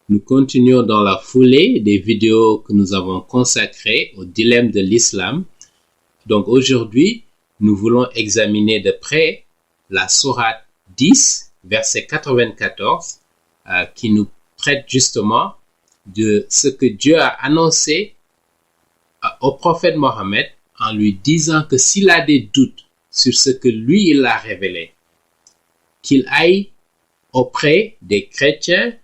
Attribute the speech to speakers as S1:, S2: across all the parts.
S1: Nous continuons dans la foulée des vidéos que nous avons consacrées au dilemme de l'islam. Donc aujourd'hui, nous voulons examiner de près la sourate 10, verset 94, qui nous traite justement de ce que Dieu a annoncé au prophète Mohammed en lui disant que s'il a des doutes sur ce que lui il a révélé, qu'il aille auprès des chrétiens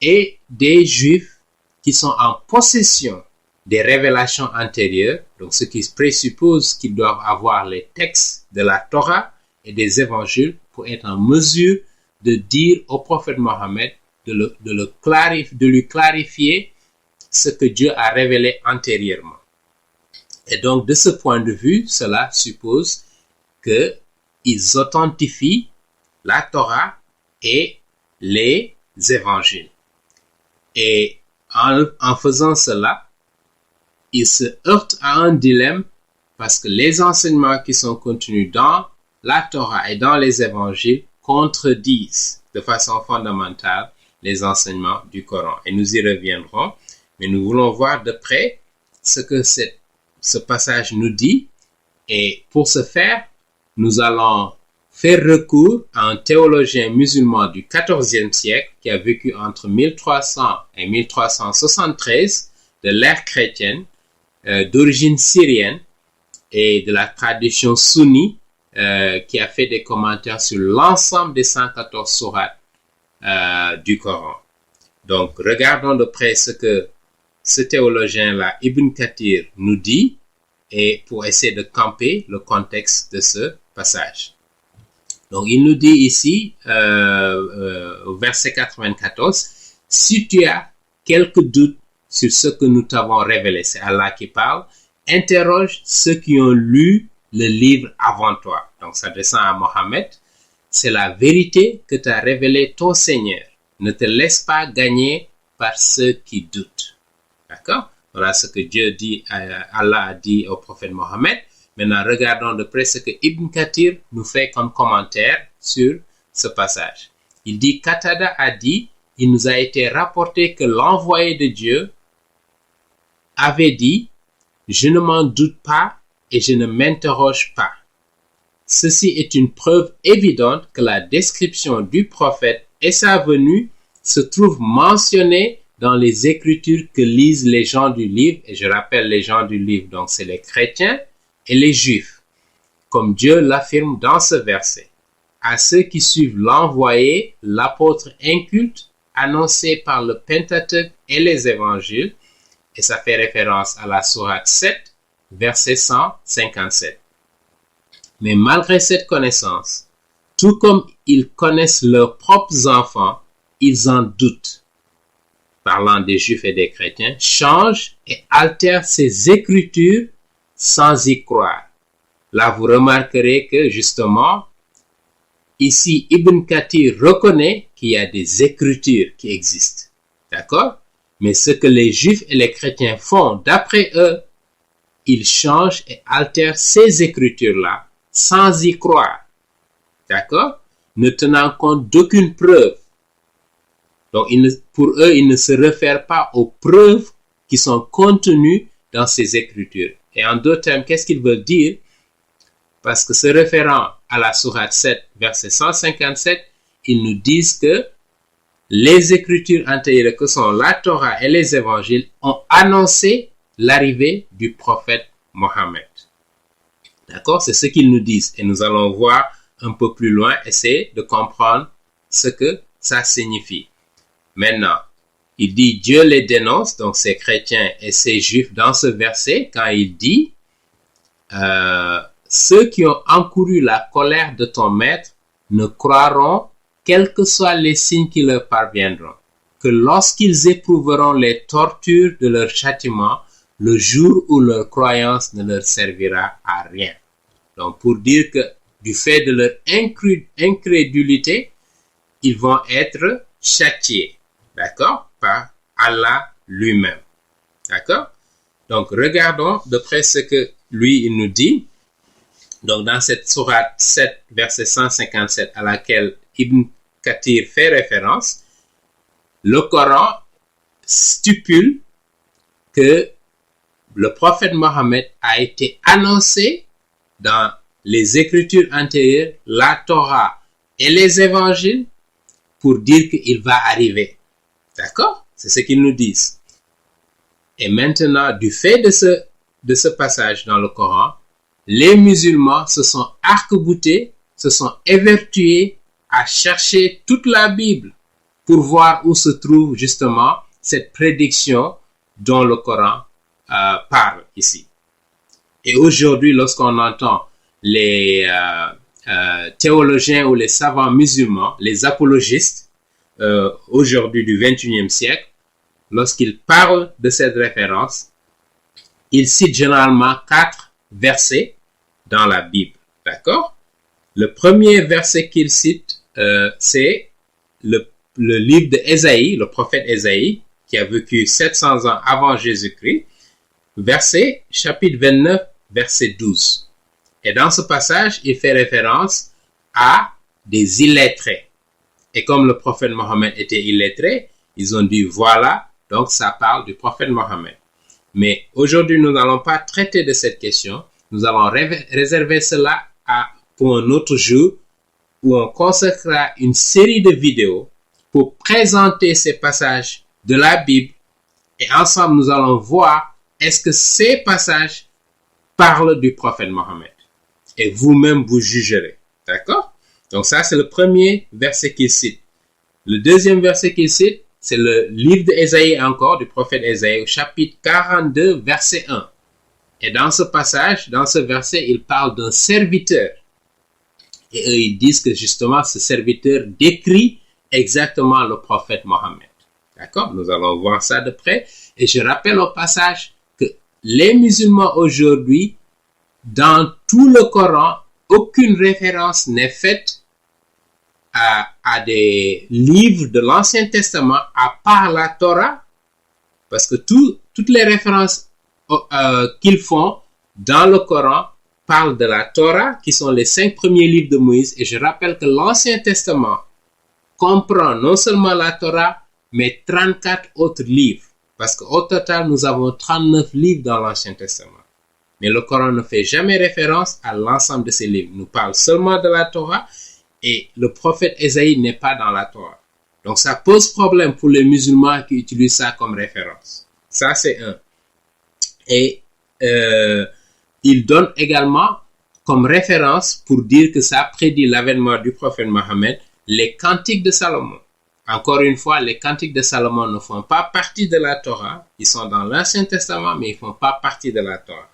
S1: et des juifs qui sont en possession des révélations antérieures, donc ce qui présuppose qu'ils doivent avoir les textes de la Torah et des évangiles pour être en mesure de dire au prophète Mohammed, de lui clarifier ce que Dieu a révélé antérieurement. Et donc, de ce point de vue, cela suppose qu'ils authentifient la Torah et les évangiles. Et en faisant cela, ils se heurtent à un dilemme parce que les enseignements qui sont contenus dans la Torah et dans les évangiles contredisent de façon fondamentale les enseignements du Coran. Et nous y reviendrons, mais nous voulons voir de près ce que ce passage nous dit. Et pour ce faire, nous allons faire recours à un théologien musulman du XIVe siècle qui a vécu entre 1300 et 1373 de l'ère chrétienne, d'origine syrienne et de la tradition sunni, qui a fait des commentaires sur l'ensemble des 114 sourates du Coran. Donc, regardons de près ce que ce théologien-là, Ibn Kathir, nous dit et pour essayer de camper le contexte de ce passage. Donc, il nous dit ici, au verset 94, « Si tu as quelques doutes sur ce que nous t'avons révélé, c'est Allah qui parle, interroge ceux qui ont lu le livre avant toi. » Donc, s'adressant à Mohammed, c'est la vérité que t'a révélé ton Seigneur. Ne te laisse pas gagner par ceux qui doutent. D'accord? Voilà ce que Allah a dit au prophète Mohammed. Maintenant, regardons de près ce que Ibn Kathir nous fait comme commentaire sur ce passage. Il dit, Qatada a dit, il nous a été rapporté que l'envoyé de Dieu avait dit, je ne m'en doute pas et je ne m'interroge pas. Ceci est une preuve évidente que la description du prophète et sa venue se trouvent mentionnées dans les écritures que lisent les gens du livre, et je rappelle les gens du livre, donc c'est les chrétiens et les juifs, comme Dieu l'affirme dans ce verset. À ceux qui suivent l'envoyé, l'apôtre inculte, annoncé par le Pentateuque et les évangiles, et ça fait référence à la sourate 7, verset 157. Mais malgré cette connaissance, tout comme ils connaissent leurs propres enfants, ils en doutent. Parlant des juifs et des chrétiens, changent et altèrent ces écritures sans y croire. Là, vous remarquerez que justement, ici, Ibn Kathir reconnaît qu'il y a des écritures qui existent. D'accord? Mais ce que les juifs et les chrétiens font, d'après eux, ils changent et altèrent ces écritures-là sans y croire. D'accord? Ne tenant compte d'aucune preuve. Donc, pour eux, ils ne se réfèrent pas aux preuves qui sont contenues dans ces écritures. Et en d'autres termes, qu'est-ce qu'ils veulent dire? Parce que se référant à la sourate 7, verset 157, ils nous disent que les écritures antérieures que sont la Torah et les évangiles ont annoncé l'arrivée du prophète Mohammed. D'accord? C'est ce qu'ils nous disent. Et nous allons voir un peu plus loin, essayer de comprendre ce que ça signifie. Maintenant, il dit Dieu les dénonce, donc ces chrétiens et ces juifs dans ce verset, quand il dit ceux qui ont encouru la colère de ton maître ne croiront quels que soient les signes qui leur parviendront, que lorsqu'ils éprouveront les tortures de leur châtiment, le jour où leur croyance ne leur servira à rien. Donc, pour dire que du fait de leur incrédulité, ils vont être châtiés, d'accord, par Allah lui-même, d'accord. Donc, regardons de près ce que lui, il nous dit. Donc, dans cette sourate 7, verset 157, à laquelle Ibn Kathir fait référence, le Coran stipule que le prophète Mohammed a été annoncé dans les écritures antérieures, la Torah et les évangiles pour dire qu'il va arriver. D'accord? C'est ce qu'ils nous disent. Et maintenant, du fait de ce passage dans le Coran, les musulmans se sont arc-boutés, se sont évertués à chercher toute la Bible pour voir où se trouve justement cette prédiction dont le Coran parle ici. Et aujourd'hui, lorsqu'on entend les théologiens ou les savants musulmans, les apologistes, aujourd'hui du XXIe siècle, lorsqu'ils parlent de cette référence, ils citent généralement 4 versets dans la Bible. D'accord? Le premier verset qu'ils citent, c'est le livre d'Ésaïe, le prophète Ésaïe, qui a vécu 700 ans avant Jésus-Christ, chapitre 29, verset 12. Et dans ce passage, il fait référence à des illettrés. Et comme le prophète Mohammed était illettré, ils ont dit voilà, donc ça parle du prophète Mohammed. Mais aujourd'hui, nous n'allons pas traiter de cette question. Nous allons réserver cela pour un autre jour où on consacrera une série de vidéos pour présenter ces passages de la Bible. Et ensemble, nous allons voir est-ce que ces passages parlent du prophète Mohammed. Et vous-même, vous jugerez. D'accord? Donc ça, c'est le premier verset qu'il cite. Le deuxième verset qu'il cite, c'est le livre d'Ésaïe encore, du prophète Ésaïe, au chapitre 42, verset 1. Et dans ce passage, dans ce verset, il parle d'un serviteur. Et eux, ils disent que justement, ce serviteur décrit exactement le prophète Mohammed. D'accord? Nous allons voir ça de près. Et je rappelle au passage que les musulmans aujourd'hui, dans tout le Coran, aucune référence n'est faite à des livres de l'Ancien Testament à part la Torah, parce que toutes les références qu'ils font dans le Coran parlent de la Torah, qui sont les 5 premiers livres de Moïse. Et je rappelle que l'Ancien Testament comprend non seulement la Torah, mais 34 autres livres. Parce qu'au total, nous avons 39 livres dans l'Ancien Testament. Mais le Coran ne fait jamais référence à l'ensemble de ces livres. Nous parle seulement de la Torah et le prophète Ésaïe n'est pas dans la Torah. Donc ça pose problème pour les musulmans qui utilisent ça comme référence. Ça, c'est un. Et il donne également comme référence pour dire que ça prédit l'avènement du prophète Mohammed, les cantiques de Salomon. Encore une fois, les cantiques de Salomon ne font pas partie de la Torah. Ils sont dans l'Ancien Testament, mais ils ne font pas partie de la Torah.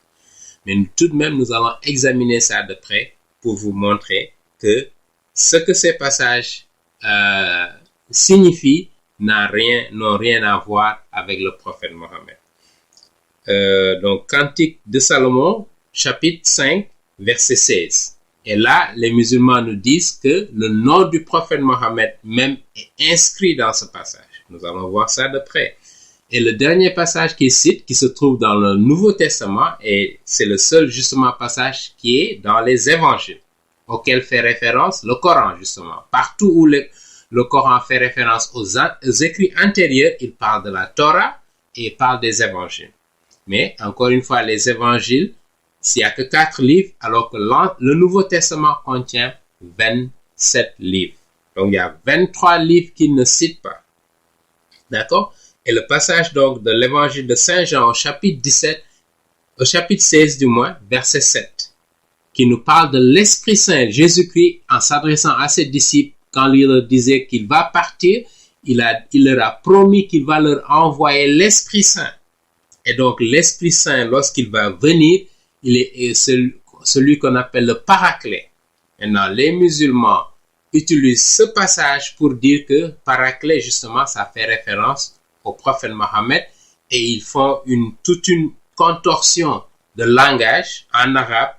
S1: Mais tout de même, nous allons examiner ça de près pour vous montrer que ce que ces passages signifient n'ont rien à voir avec le prophète Mohammed. Donc, Cantique de Salomon, chapitre 5, verset 16. Et là, les musulmans nous disent que le nom du prophète Mohammed même est inscrit dans ce passage. Nous allons voir ça de près. Et le dernier passage qu'il cite, qui se trouve dans le Nouveau Testament, et c'est le seul justement passage qui est dans les évangiles, auquel fait référence le Coran justement. Partout où le Coran fait référence aux écrits antérieurs, il parle de la Torah et il parle des évangiles. Mais encore une fois, les évangiles, s'il n'y a que 4 livres, alors que le Nouveau Testament contient 27 livres. Donc il y a 23 livres qu'il ne cite pas. D'accord? Et le passage donc de l'évangile de Saint Jean au chapitre 16 du moins, verset 7, qui nous parle de l'Esprit Saint. Jésus-Christ, en s'adressant à ses disciples, quand il leur disait qu'il va partir, il leur a promis qu'il va leur envoyer l'Esprit Saint. Et donc l'Esprit Saint, lorsqu'il va venir, il est celui qu'on appelle le Paraclet. Maintenant, les musulmans utilisent ce passage pour dire que Paraclet, justement, ça fait référence au prophète Mohammed, et ils font toute une contorsion de langage en arabe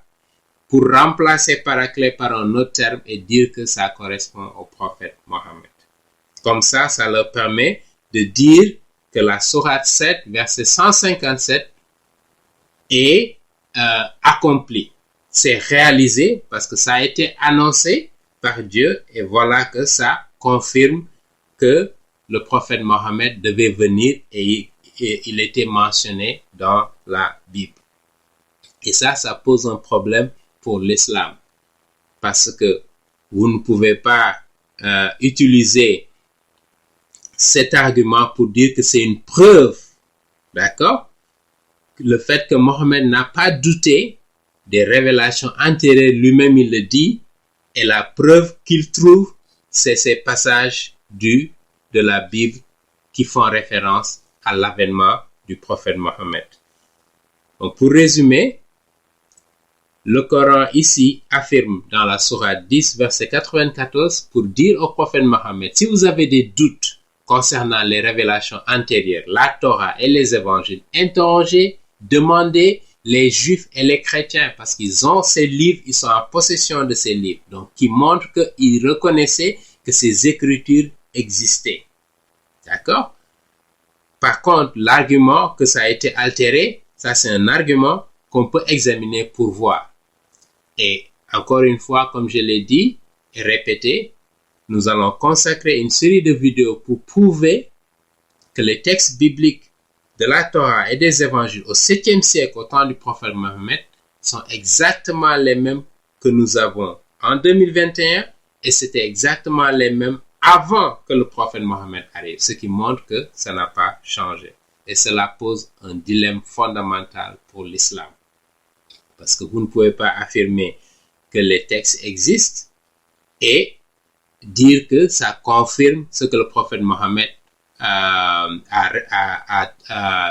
S1: pour remplacer Paraclet par un autre terme et dire que ça correspond au prophète Mohammed. Comme ça leur permet de dire que la sourate 7, verset 157 est accomplie. C'est réalisé parce que ça a été annoncé par Dieu et voilà que ça confirme que le prophète Mohammed devait venir et il était mentionné dans la Bible. Et ça pose un problème pour l'islam. Parce que vous ne pouvez pas utiliser cet argument pour dire que c'est une preuve, d'accord? Le fait que Mohammed n'a pas douté des révélations antérieures, lui-même il le dit, et la preuve qu'il trouve, c'est ces passages de la Bible qui font référence à l'avènement du prophète Mohammed. Donc pour résumer, le Coran ici affirme dans la sourate 10, verset 94, pour dire au prophète Mohammed, si vous avez des doutes concernant les révélations antérieures, la Torah et les évangiles, interrogez, demandez les juifs et les chrétiens, parce qu'ils ont ces livres, ils sont en possession de ces livres, donc qui montrent qu'ils reconnaissaient que ces écritures existaient. D'accord? Par contre, l'argument que ça a été altéré, ça c'est un argument qu'on peut examiner pour voir. Et encore une fois, comme je l'ai dit et répété, nous allons consacrer une série de vidéos pour prouver que les textes bibliques de la Torah et des évangiles au 7e siècle, au temps du prophète Mohammed, sont exactement les mêmes que nous avons en 2021 et c'était exactement les mêmes avant que le prophète Mohammed arrive, ce qui montre que ça n'a pas changé. Et cela pose un dilemme fondamental pour l'islam. Parce que vous ne pouvez pas affirmer que les textes existent et dire que ça confirme ce que le prophète Mohammed a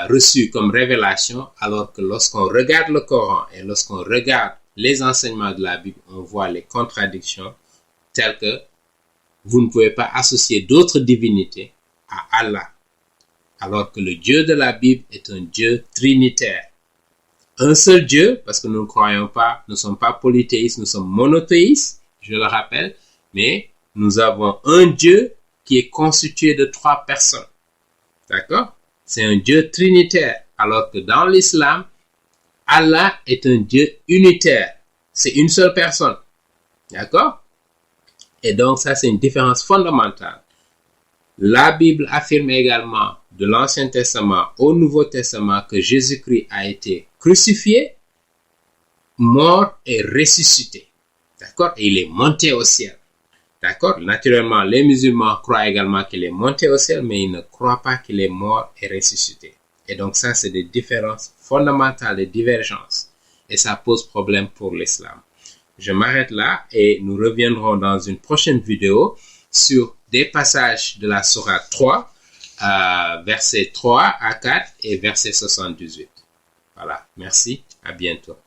S1: reçu comme révélation, alors que lorsqu'on regarde le Coran et lorsqu'on regarde les enseignements de la Bible, on voit les contradictions telles que vous ne pouvez pas associer d'autres divinités à Allah, alors que le Dieu de la Bible est un Dieu trinitaire. Un seul Dieu, parce que nous ne croyons pas, nous ne sommes pas polythéistes, nous sommes monothéistes, je le rappelle, mais nous avons un Dieu qui est constitué de 3 personnes. D'accord? C'est un Dieu trinitaire, alors que dans l'islam, Allah est un Dieu unitaire. C'est une seule personne. D'accord? Et donc ça, c'est une différence fondamentale. La Bible affirme également de l'Ancien Testament au Nouveau Testament que Jésus-Christ a été crucifié, mort et ressuscité. D'accord? Et il est monté au ciel. D'accord? Naturellement, les musulmans croient également qu'il est monté au ciel, mais ils ne croient pas qu'il est mort et ressuscité. Et donc ça, c'est des différences fondamentales, des divergences. Et ça pose problème pour l'islam. Je m'arrête là et nous reviendrons dans une prochaine vidéo sur des passages de la sourate 3, versets 3 à 4 et verset 78. Voilà, merci, à bientôt.